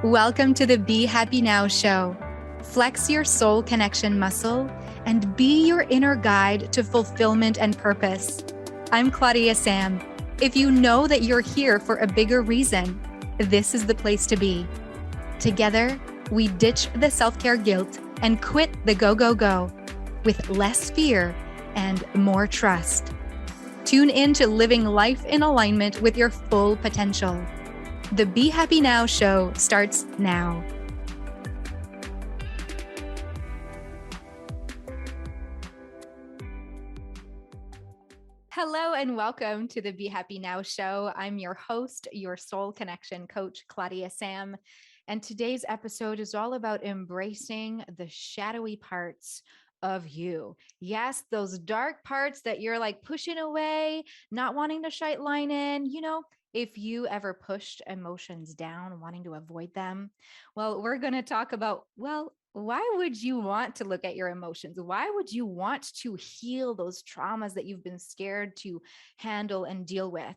Welcome to the Be Happy Now show. Flex your soul connection muscle and be your inner guide to fulfillment and purpose. I'm Claudia-Sam. If you know that you're here for a bigger reason, this is the place to be. Together, we ditch the self-care guilt and quit the go with less fear and more trust. Tune in to living life in alignment with your full potential. The Be Happy Now show starts now. Hello and welcome to the Be Happy Now show. I'm your host, your soul connection coach, Claudia-Sam. And today's episode is all about embracing the shadowy parts of you. Yes, those dark parts that you're like pushing away, not wanting to shine light in, if you ever pushed emotions down, wanting to avoid them, well, we're going to talk about, why would you want to look at your emotions? Why would you want to heal those traumas that you've been scared to handle and deal with?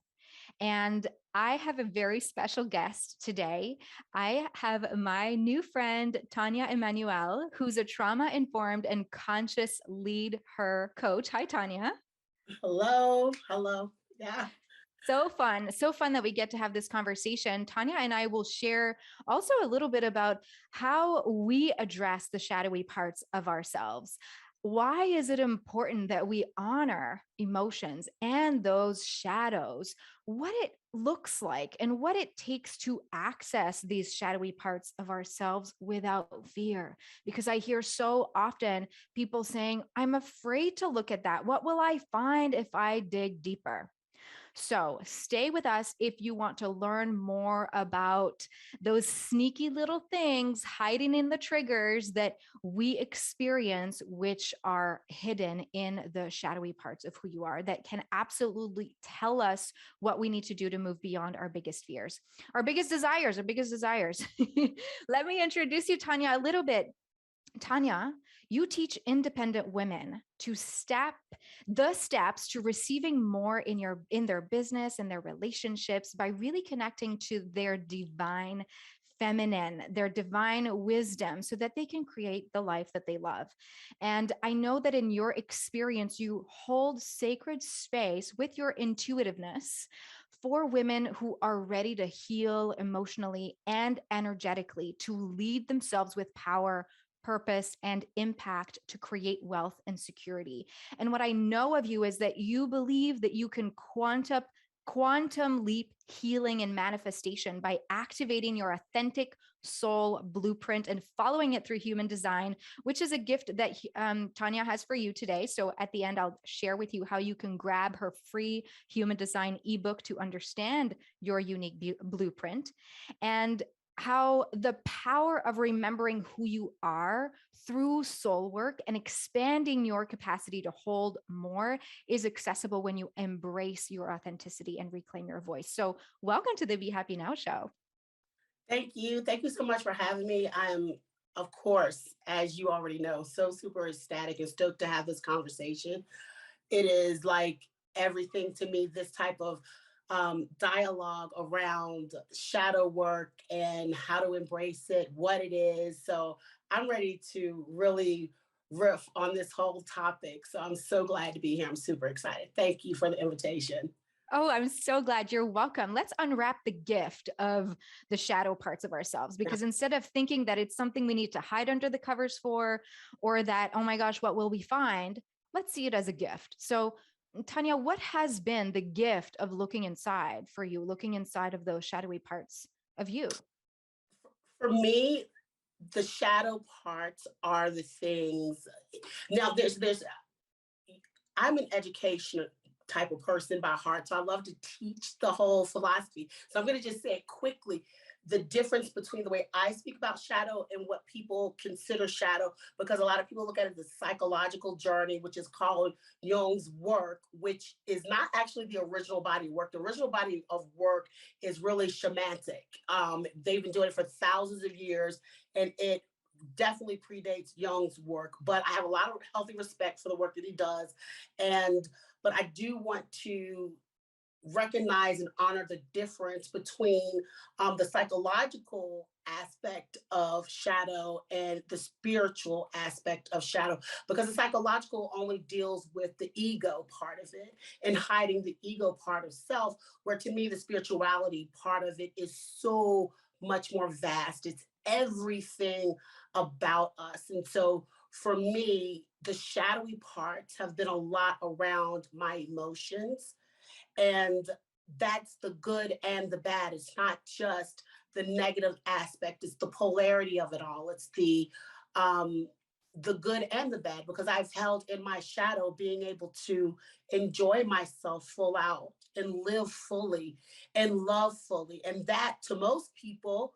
And I have a very special guest today. I have my new friend, Tanya Emanuel, who's a trauma-informed and conscious LeadHer coach. Hi, Tanya. Hello. Yeah. So fun that we get to have this conversation. Tanya and I will share also a little bit about how we address the shadowy parts of ourselves. Why is it important that we honor emotions and those shadows, what it looks like and what it takes to access these shadowy parts of ourselves without fear? Because I hear so often people saying, I'm afraid to look at that. What will I find if I dig deeper? So stay with us if you want to learn more about those sneaky little things hiding in the triggers that we experience, which are hidden in the shadowy parts of who you are that can absolutely tell us what we need to do to move beyond our biggest fears, our biggest desires. Let me introduce you, Tanya, a little bit. Tanya, you teach independent women to the steps to receiving more in their business and their relationships by really connecting to their divine feminine, their divine wisdom, so that they can create the life that they love. And I know that in your experience, you hold sacred space with your intuitiveness for women who are ready to heal emotionally and energetically, to lead themselves with power, purpose, and impact to create wealth and security. And what I know of you is that you believe that you can quantum leap healing and manifestation by activating your authentic soul blueprint and following it through human design, which is a gift that Tanya has for you today. So at the end, I'll share with you how you can grab her free human design ebook to understand your unique blueprint, and how the power of remembering who you are through soul work and expanding your capacity to hold more is accessible when you embrace your authenticity and reclaim your voice. So, welcome to the Be Happy Now show. Thank you. Thank you so much for having me. I'm, of course, as you already know, so super ecstatic and stoked to have this conversation. It is like everything to me, this type of dialogue around shadow work and how to embrace it, what it is. So I'm ready to really riff on this whole topic. So I'm so glad to be here. I'm super excited. Thank you for the invitation. Oh, I'm so glad. You're welcome. Let's unwrap the gift of the shadow parts of ourselves, because instead of thinking that it's something we need to hide under the covers for, or that, oh my gosh, what will we find? Let's see it as a gift. So, Tanya, what has been the gift of looking inside for you, looking inside of those shadowy parts of you? For me, the shadow parts are the things. Now, there's I'm an educational type of person by heart, so I love to teach the whole philosophy. So I'm going to just say it quickly, the difference between the way I speak about shadow and what people consider shadow, because a lot of people look at it as a psychological journey, which is called Jung's work, which is not actually the original body of work. The original body of work is really shamanic. They've been doing it for thousands of years, and it definitely predates Jung's work, but I have a lot of healthy respect for the work that he does. And but I do want to recognize and honor the difference between the psychological aspect of shadow and the spiritual aspect of shadow, because the psychological only deals with the ego part of it and hiding the ego part of self, where to me the spirituality part of it is so much more vast. It's everything about us. And so for me, the shadowy parts have been a lot around my emotions, and that's the good and the bad. It's not just the negative aspect, it's the polarity of it all. It's um the good and the bad, because I've held in my shadow being able to enjoy myself full out and live fully and love fully. And that, to most people,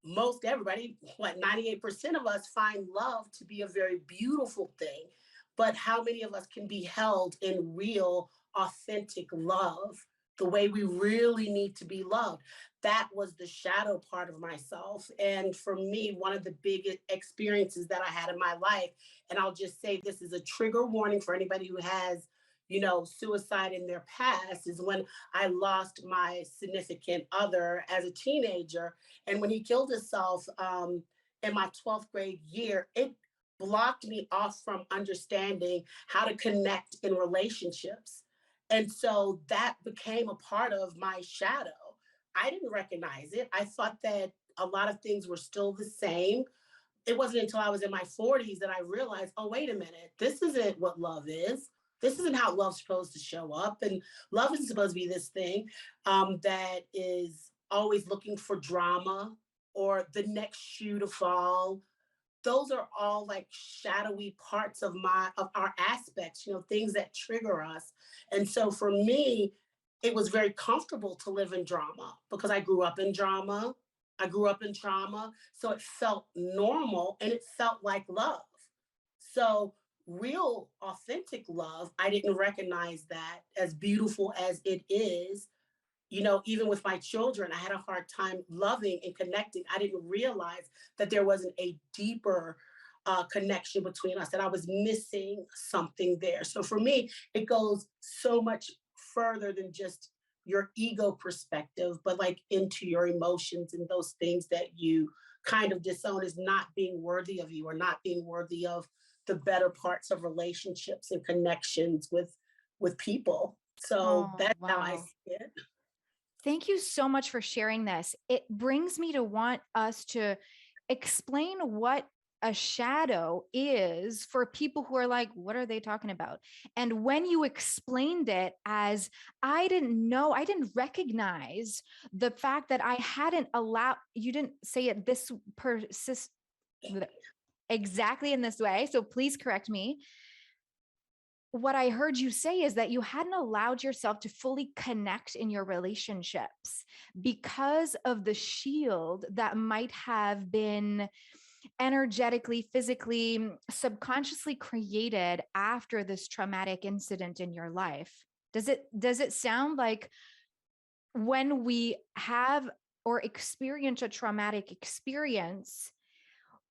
most everybody, what, 98% of us find love to be a very beautiful thing. But how many of us can be held in real, authentic love, the way we really need to be loved? That was the shadow part of myself. And for me, one of the biggest experiences that I had in my life, and I'll just say this is a trigger warning for anybody who has, suicide in their past, is when I lost my significant other as a teenager. And when he killed himself in my 12th grade year, it blocked me off from understanding how to connect in relationships. And so that became a part of my shadow. I didn't recognize it. I thought that a lot of things were still the same. It wasn't until I was in my 40s that I realized, oh, wait a minute, this isn't what love is. This isn't how love's supposed to show up. And love isn't supposed to be this thing that is always looking for drama or the next shoe to fall. Those are all like shadowy parts of our aspects, things that trigger us. And so for me, it was very comfortable to live in drama because I grew up in drama. I grew up in trauma. So it felt normal and it felt like love. So real authentic love, I didn't recognize that, as beautiful as it is. Even with my children, I had a hard time loving and connecting. I didn't realize that there wasn't a deeper connection between us, that I was missing something there. So for me, it goes so much further than just your ego perspective, but like into your emotions and those things that you kind of disown as not being worthy of you, or not being worthy of the better parts of relationships and connections with people. So Oh, that's how I wow. see it. Thank you so much for sharing this. It brings me to want us to explain what a shadow is for people who are like, what are they talking about? And when you explained it as, I didn't know, I didn't recognize the fact that I hadn't allowed, you didn't say it this persist exactly in this way. So please correct me. What I heard you say is that you hadn't allowed yourself to fully connect in your relationships because of the shield that might have been energetically, physically, subconsciously created after this traumatic incident in your life. Does it sound like when we have or experience a traumatic experience,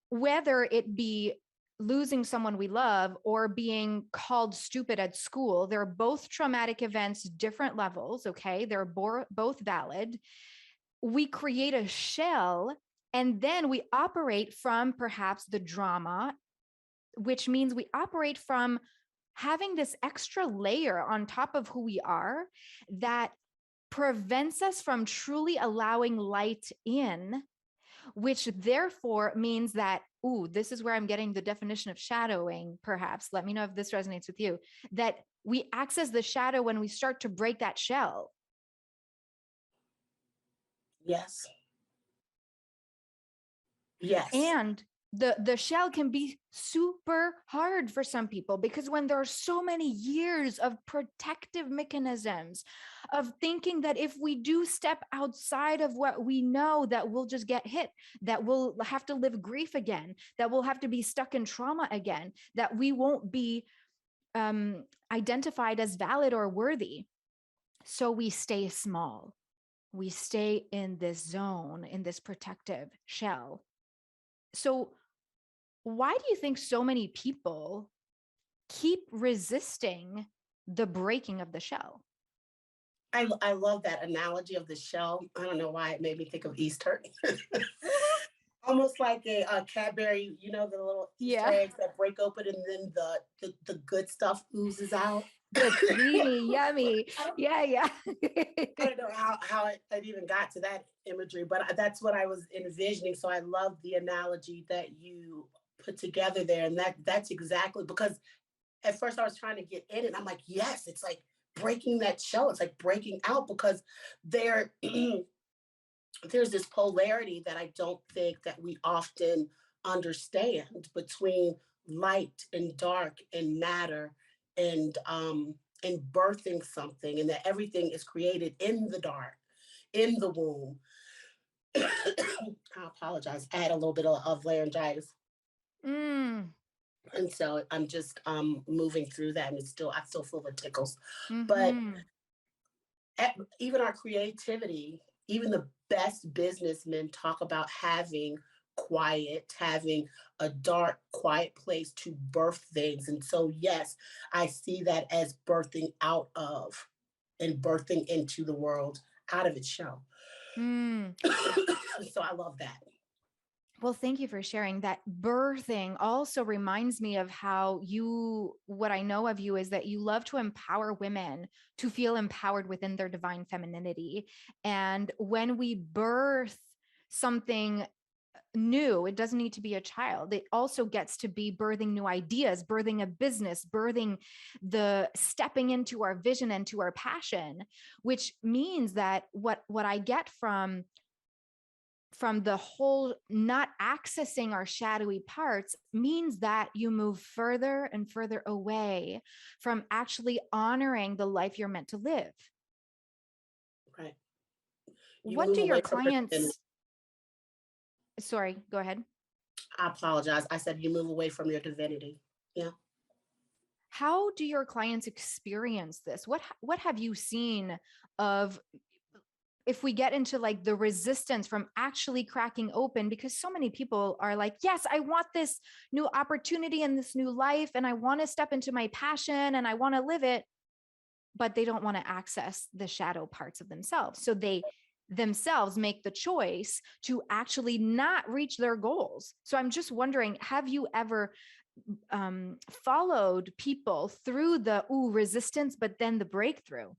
whether it be losing someone we love or being called stupid at school, they're both traumatic events, different levels, okay? They're both valid. We create a shell and then we operate from perhaps the drama, which means we operate from having this extra layer on top of who we are that prevents us from truly allowing light in, which therefore means that, ooh, this is where I'm getting the definition of shadowing, perhaps. Let me know if this resonates with you, that we access the shadow when we start to break that shell. Yes. Yes. And the shell can be super hard for some people because when there are so many years of protective mechanisms of thinking that if we do step outside of what we know, that we'll just get hit, that we'll have to live grief again, that we'll have to be stuck in trauma again, that we won't be identified as valid or worthy. So we stay small. We stay in this zone, in this protective shell. So why do you think so many people keep resisting the breaking of the shell? I love that analogy of the shell. I don't know why it made me think of Easter. Almost like a Cadbury, you know, the little Easter Yeah. eggs that break open and then the good stuff oozes out. The creamy, yummy. Yeah, yeah. I don't know how it even got to that imagery, but that's what I was envisioning. So I love the analogy that you put together there, and that's exactly because at first I was trying to get in it. I'm like, yes, it's like breaking that shell. It's like breaking out because there there's this polarity that I don't think that we often understand between light and dark and matter and birthing something, and that everything is created in the dark, in the womb. I apologize. I had a little bit of laryngitis. Mm, And so I'm just moving through that, and I still feel the tickles. But mm-hmm. even our creativity, even the best businessmen talk about having quiet, having a dark, quiet place to birth things. And so, yes, I see that as birthing out of and birthing into the world out of its shell. Mm. So I love that. Well, thank you for sharing that. Birthing also reminds me of how you, what I know of you is that you love to empower women to feel empowered within their divine femininity. And when we birth something new, it doesn't need to be a child. It also gets to be birthing new ideas, birthing a business, birthing the stepping into our vision and to our passion, which means that what I get from the whole not accessing our shadowy parts means that you move further and further away from actually honoring the life you're meant to live. Right. You What move do your away from your divinity. clients, sorry, go ahead. I apologize. I said you move away from your divinity. Yeah. How do your clients experience this? What have you seen of, if we get into like the resistance from actually cracking open, because so many people are like, yes, I want this new opportunity and this new life, and I want to step into my passion and I want to live it, but they don't want to access the shadow parts of themselves. So they themselves make the choice to actually not reach their goals. So I'm just wondering, have you ever followed people through the resistance, but then the breakthrough?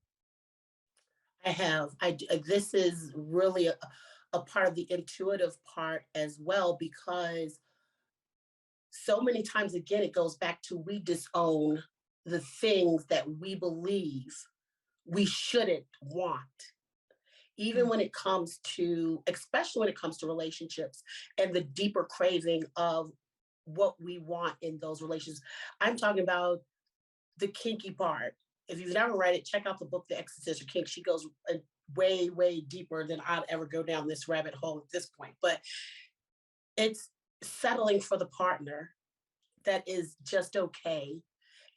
I have. This is really a part of the intuitive part as well, because so many times again it goes back to we disown the things that we believe we shouldn't want, even Mm, when it comes to, especially when it comes to relationships and the deeper craving of what we want in those relations. I'm talking about the kinky part. If you've never read it, check out the book, The Exorcist of Kink. She goes way, way deeper than I'd ever go down this rabbit hole at this point. But it's settling for the partner that is just okay.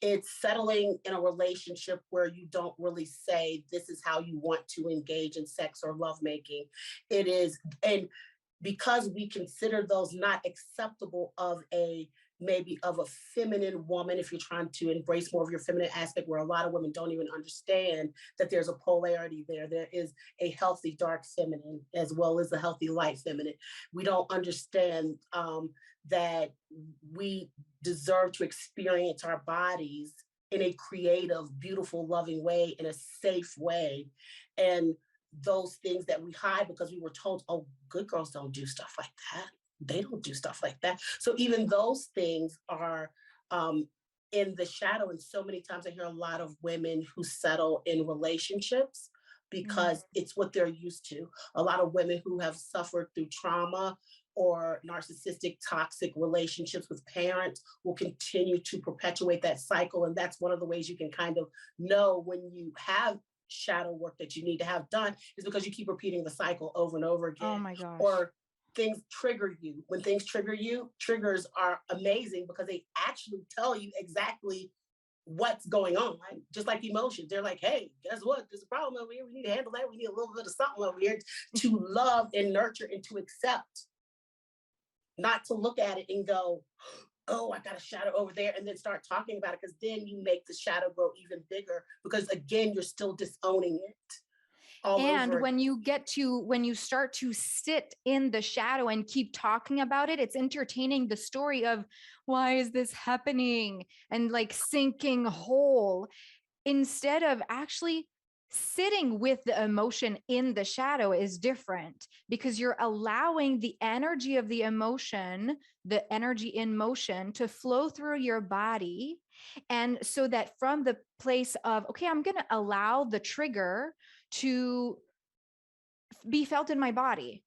It's settling in a relationship where you don't really say, this is how you want to engage in sex or lovemaking. It is, and because we consider those not acceptable of a maybe of a feminine woman, if you're trying to embrace more of your feminine aspect, where a lot of women don't even understand that there's a polarity there. There is a healthy dark feminine as well as a healthy light feminine. We don't understand that we deserve to experience our bodies in a creative, beautiful, loving way, in a safe way. And those things that we hide because we were told, oh, good girls don't do stuff like that. They don't do stuff like that. So even those things are in the shadow. And so many times I hear a lot of women who settle in relationships mm, because it's what they're used to. A lot of women who have suffered through trauma or narcissistic, toxic relationships with parents will continue to perpetuate that cycle. And that's one of the ways you can kind of know when you have shadow work that you need to have done, is because you keep repeating the cycle over and over oh again. my gosh. Or things trigger you. When things trigger you, triggers are amazing because they actually tell you exactly what's going on. Just like emotions, they're like, hey, guess what, there's a problem over here, we need to handle that, we need a little bit of something over here to love and nurture and to accept, not to look at it and go, oh, I got a shadow over there, and then start talking about it, because then you make the shadow grow even bigger, because again, you're still disowning it. all And over when you start to sit in the shadow and keep talking about it, it's entertaining the story of why is this happening and like sinking whole, instead of actually sitting with the emotion in the shadow is different, because you're allowing the energy of the emotion, the energy in motion, to flow through your body. And so that from the place of, okay, I'm going to allow the trigger to be felt in my body.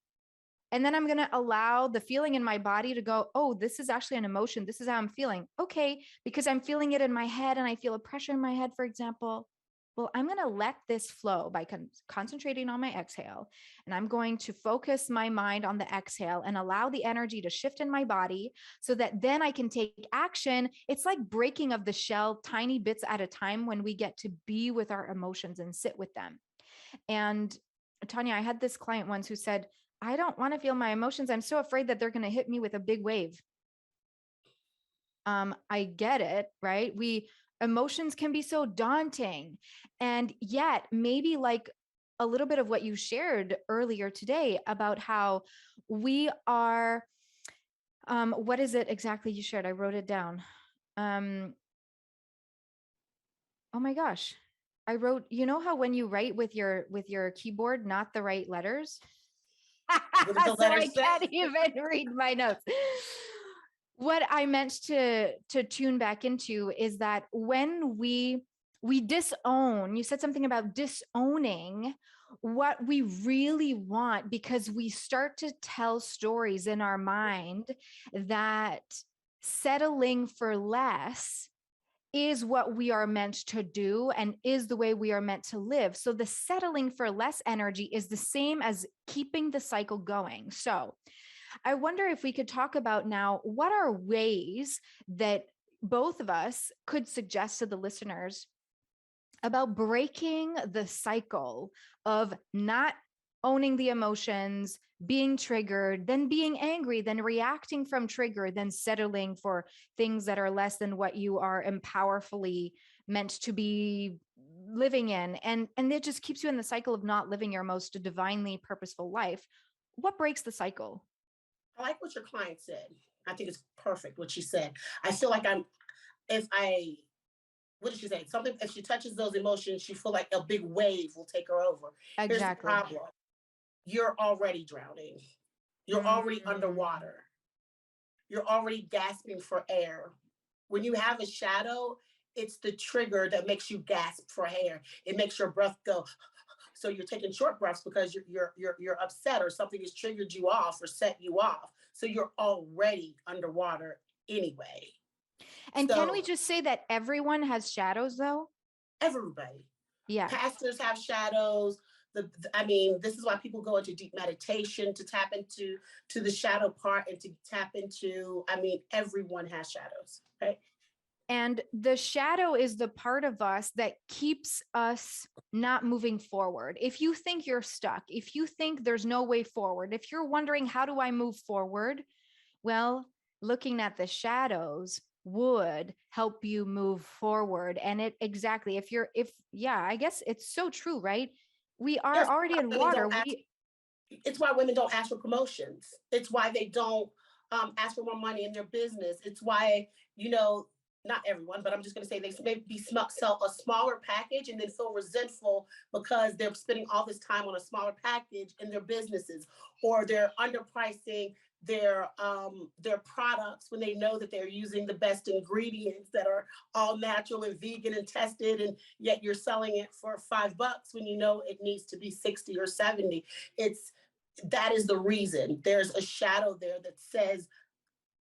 And then I'm going to allow the feeling in my body to go, oh, this is actually an emotion. This is how I'm feeling. Okay, because I'm feeling it in my head and I feel a pressure in my head, for example. Well, I'm going to let this flow by concentrating on my exhale. And I'm going to focus my mind on the exhale and allow the energy to shift in my body so that then I can take action. It's like breaking of the shell tiny bits at a time when we get to be with our emotions and sit with them. And Tanya, I had this client once who said, I don't want to feel my emotions. I'm so afraid that they're going to hit me with a big wave. I get it, right? Emotions can be so daunting. And yet, maybe like a little bit of what you shared earlier today about how we are, what is it exactly you shared? I wrote it down. Oh my gosh. I wrote, you know how when you write with your keyboard, not the right letters? what did the So letter I say? can't even read my notes. What I meant to tune back into is that when we disown, you said something about disowning what we really want, because we start to tell stories in our mind that settling for less is what we are meant to do and is the way we are meant to live. So the settling for less energy is the same as keeping the cycle going. So I wonder if we could talk about now, what are ways that both of us could suggest to the listeners about breaking the cycle of not owning the emotions, being triggered, then being angry, then reacting from trigger, then settling for things that are less than what you are empowerfully meant to be living in. And it just keeps you in the cycle of not living your most divinely purposeful life. What breaks the cycle? I like what your client said. I think it's perfect what she said. I feel like if I, what did she say? Something, if she touches those emotions, she feel like a big wave will take her over. Here's the Exactly. problem. You're already drowning. You're already underwater. You're already gasping for air. When you have a shadow, it's the trigger that makes you gasp for air. It makes your breath go. So you're taking short breaths because you're upset or something has triggered you off or set you off. So you're already underwater anyway. And can we So just say that everyone has shadows though? everybody, Yeah, pastors have shadows. I mean, this is why people go into deep meditation to tap into the shadow part and to tap into. I mean, everyone has shadows, right? and the shadow is the part of us that keeps us not moving forward. If you think you're stuck, if you think there's no way forward, if you're wondering, how do I move forward? Well, looking at the shadows would help you move forward. And it exactly, yeah, I guess it's so true, right? We are Yes, already in water. it's why women don't ask for promotions. It's why they don't ask for more money in their business. It's why, not everyone, but I'm just going to say they maybe sell a smaller package and then feel resentful because they're spending all this time on a smaller package in their businesses, or they're underpricing their products when they know that they're using the best ingredients that are all natural and vegan and tested, and yet you're selling it for $5 when you know it needs to be 60 or 70. That is the reason. There's a shadow there that says,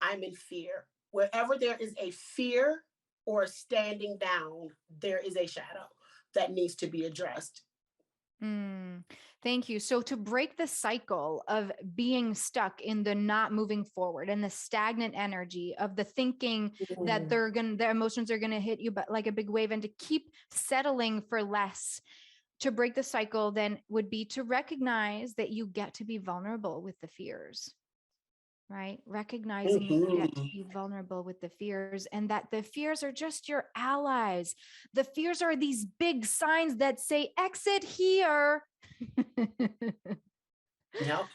I'm in fear. Wherever there is a fear or a standing down, there is a shadow that needs to be addressed. Thank you. So to break the cycle of being stuck in the not moving forward and the stagnant energy of the thinking that their emotions are gonna hit you but like a big wave, and to keep settling for less, to break the cycle then would be to recognize that you get to be vulnerable with the fears. Right? Recognizing that you get to be vulnerable with the fears, and that the fears are just your allies. The fears are these big signs that say, exit here. Yep.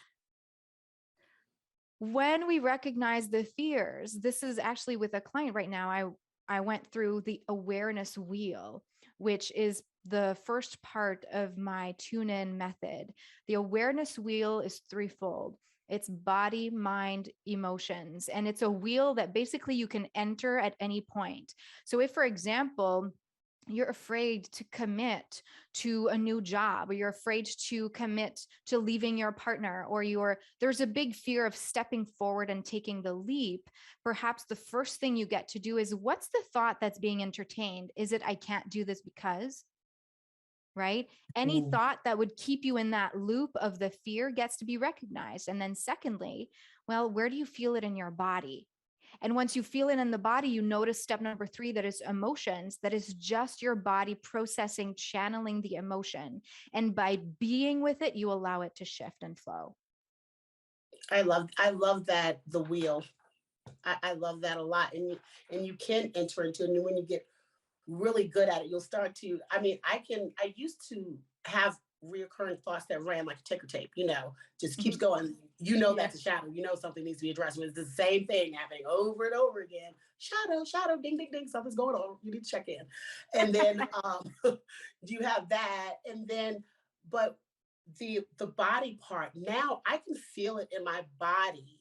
When we recognize the fears, this is actually with a client right now. I went through the awareness wheel, which is the first part of my tune in method. The awareness wheel is threefold. It's body, mind, emotions. And it's a wheel that basically you can enter at any point. So if, for example, you're afraid to commit to a new job, or you're afraid to commit to leaving your partner, or there's a big fear of stepping forward and taking the leap, perhaps the first thing you get to do is, what's the thought that's being entertained? Is it, I can't do this because, right? Any Mm. thought that would keep you in that loop of the fear gets to be recognized. And then secondly, well, where do you feel it in your body? And once you feel it in the body, you notice step number 3, that is emotions, that is just your body processing, channeling the emotion. And by being with it, you allow it to shift and flow. I love that, the wheel. I love that a lot. And you can enter into it. And when you get really good at it, you'll start to, I used to have reoccurring thoughts that ran like a ticker tape, just keeps going. Yeah. That's a shadow. Something needs to be addressed. It's the same thing happening over and over again. Shadow, shadow, ding, ding, ding, something's going on. You need to check in. And then you have that. And then, but the body part, now I can feel it in my body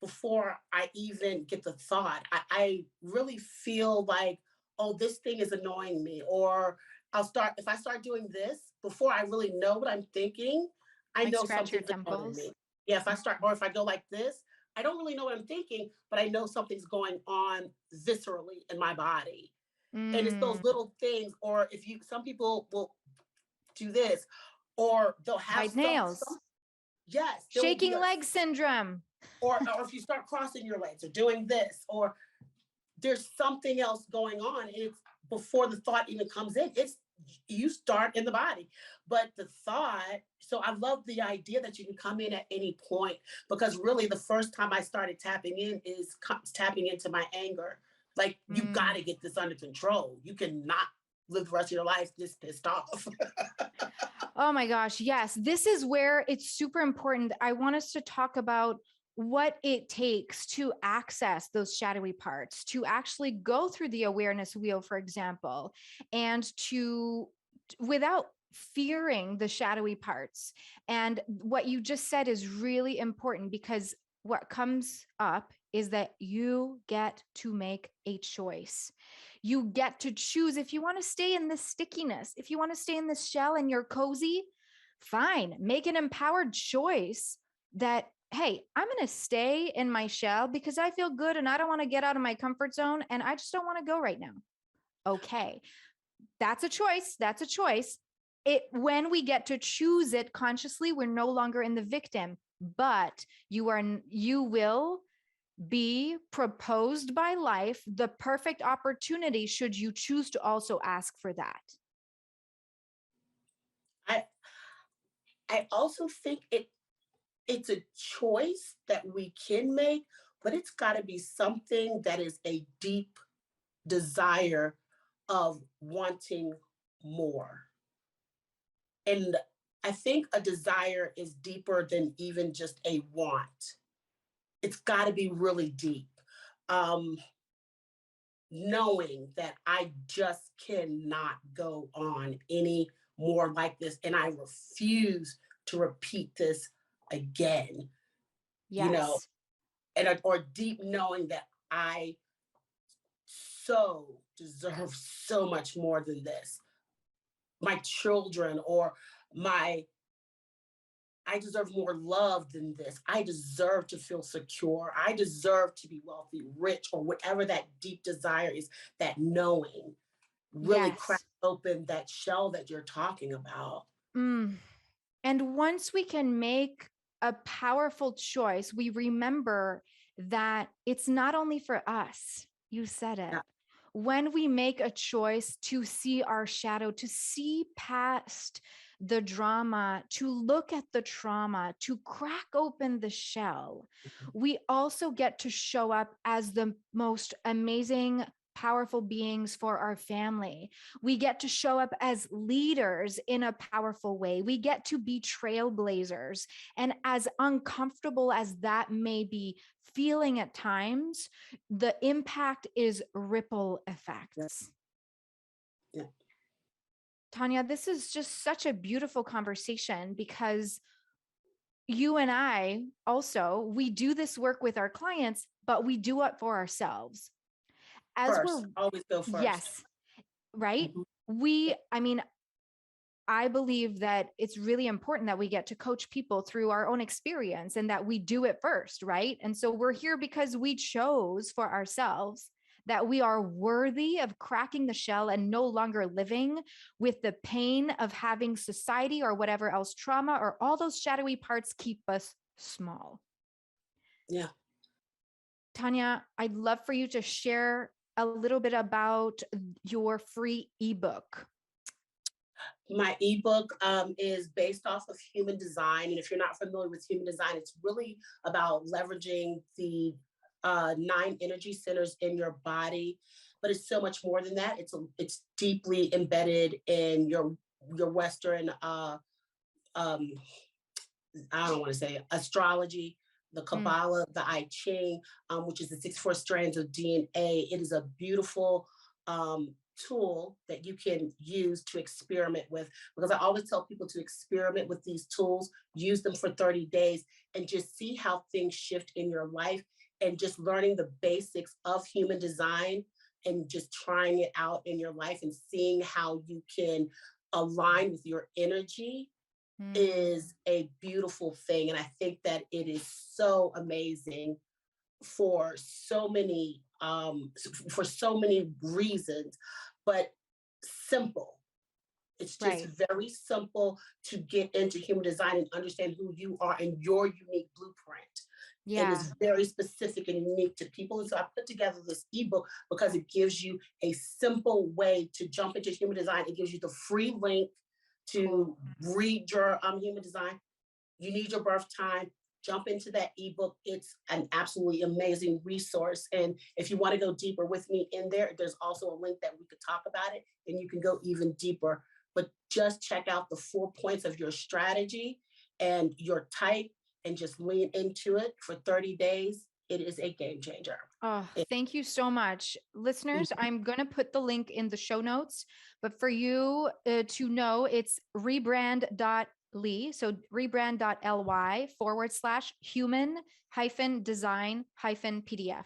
before I even get the thought. I really feel like, oh, this thing is annoying me. Or if I start doing this before I really know what I'm thinking, I Like know scratch your something's annoying temples. me. Yeah, if I start, or if I go like this, I don't really know what I'm thinking, but I know something's going on viscerally in my body. And it's those Mm, little things, or some people will do this, or they'll have bite nails. yes, there will be Shaking leg syndrome. or if you start crossing your legs or doing this, or there's something else going on, and it's before the thought even comes in. It's You start in the body, but the thought. So I love the idea that you can come in at any point, because really the first time I started tapping in is tapping into my anger. Like, you got Mm. to get this under control. You cannot live the rest of your life this pissed off. Oh my gosh. Yes. This is where it's super important. I want us to talk about what it takes to access those shadowy parts, to actually go through the awareness wheel, for example, and without fearing the shadowy parts. And what you just said is really important, because what comes up is that you get to make a choice. You get to choose if you want to stay in this stickiness, if you want to stay in this shell and you're cozy, fine. Make an empowered choice that, hey, I'm going to stay in my shell because I feel good and I don't want to get out of my comfort zone and I just don't want to go right now. Okay. That's a choice. That's a choice. When we get to choose it consciously, we're no longer in the victim, but you will be proposed by life the perfect opportunity should you choose to also ask for that. I I also think it's a choice that we can make, but it's got to be something that is a deep desire of wanting more. And I think a desire is deeper than even just a want. It's got to be really deep. Um, Knowing that I just cannot go on any more like this, and I refuse to repeat this again, you know, Yes. or deep knowing that I so deserve so much more than this. My children, or my I deserve more love than this. I deserve to feel secure. I deserve to be wealthy, rich, or whatever that deep desire is, that knowing really cracks Yes. open that shell that you're talking about. Mm. And once we can make a powerful choice, we remember that it's not only for us. You said it. Yeah. When we make a choice to see our shadow, to see past the drama, to look at the trauma, to crack open the shell, we also get to show up as the most amazing powerful beings for our family. We get to show up as leaders in a powerful way. We get to be trailblazers. And as uncomfortable as that may be feeling at times, the impact is ripple effects. Yeah. Tanya, this is just such a beautiful conversation because you and I also, we do this work with our clients, but we do it for ourselves. As First, always go first. Yes, right? Mm-hmm. I believe that it's really important that we get to coach people through our own experience and that we do it first, right? And so we're here because we chose for ourselves that we are worthy of cracking the shell and no longer living with the pain of having society or whatever else trauma or all those shadowy parts keep us small. Yeah. Tanya, I'd love for you to share a little bit about your free ebook. My ebook is based off of human design. And if you're not familiar with human design, it's really about leveraging the 9 energy centers in your body. But it's so much more than that. It's deeply embedded in your Western, I don't want to say astrology, the Kabbalah, the I Ching, which is the 64 strands of DNA. It is a beautiful tool that you can use to experiment with, because I always tell people to experiment with these tools, use them for 30 days and just see how things shift in your life, and just learning the basics of human design and just trying it out in your life and seeing how you can align with your energy is a beautiful thing. And I think that it is so amazing for so many reasons, but simple. It's just very simple to get into human design and understand who you are and your unique blueprint. Yeah. It is very specific and unique to people. And so I put together this ebook because it gives you a simple way to jump into human design. It gives you the free link to read your human design. You need your birth time. Jump into that ebook. It's an absolutely amazing resource. And if you want to go deeper with me in there, there's also a link that we could talk about it and you can go even deeper. But just check out the 4 points of your strategy and your type and just lean into it for 30 days. It is a game changer. Oh, thank you so much. Listeners, I'm going to put the link in the show notes, but for you to know, it's rebrand.ly. So rebrand.ly/human-design-PDF.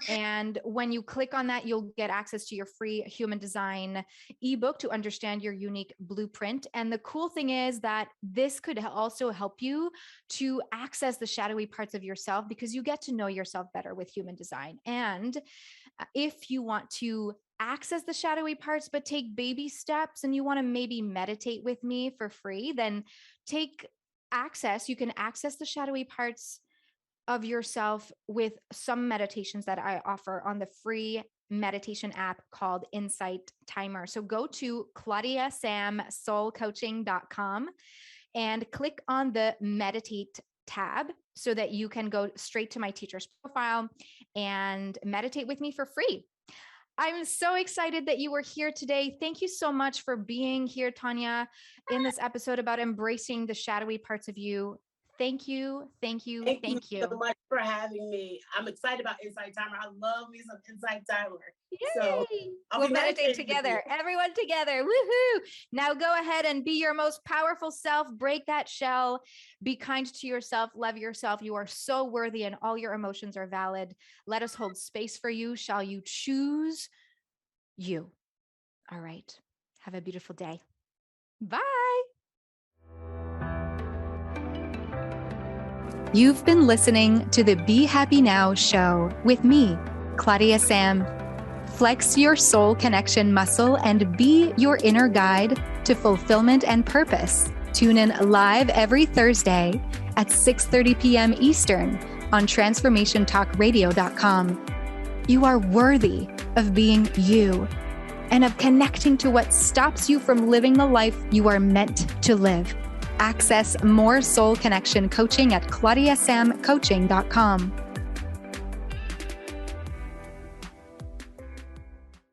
And when you click on that, you'll get access to your free human design ebook to understand your unique blueprint. And the cool thing is that this could also help you to access the shadowy parts of yourself, because you get to know yourself better with human design. And if you want to access the shadowy parts, but take baby steps, and you want to maybe meditate with me for free, then you can access the shadowy parts of yourself with some meditations that I offer on the free meditation app called Insight Timer. So go to Claudia-Sam-soulcoaching.com and click on the meditate tab so that you can go straight to my teacher's profile and meditate with me for free. I'm so excited that you were here today. Thank you so much for being here, Tanya, in this episode about embracing the shadowy parts of you. Thank you. Thank you. Thank you so much for having me. I'm excited about Insight Timer. I love me some Insight Timer. Yay! So we'll meditate together. Everyone together. Woohoo! Now go ahead and be your most powerful self. Break that shell. Be kind to yourself. Love yourself. You are so worthy and all your emotions are valid. Let us hold space for you. Shall you choose you? All right. Have a beautiful day. Bye. You've been listening to the Be Happy Now show with me, Claudia-Sam. Flex your soul connection muscle and be your inner guide to fulfillment and purpose. Tune in live every Thursday at 6:30 p.m. Eastern on transformationtalkradio.com. You are worthy of being you and of connecting to what stops you from living the life you are meant to live. Access more soul connection coaching at Claudia-Sam-coaching.com.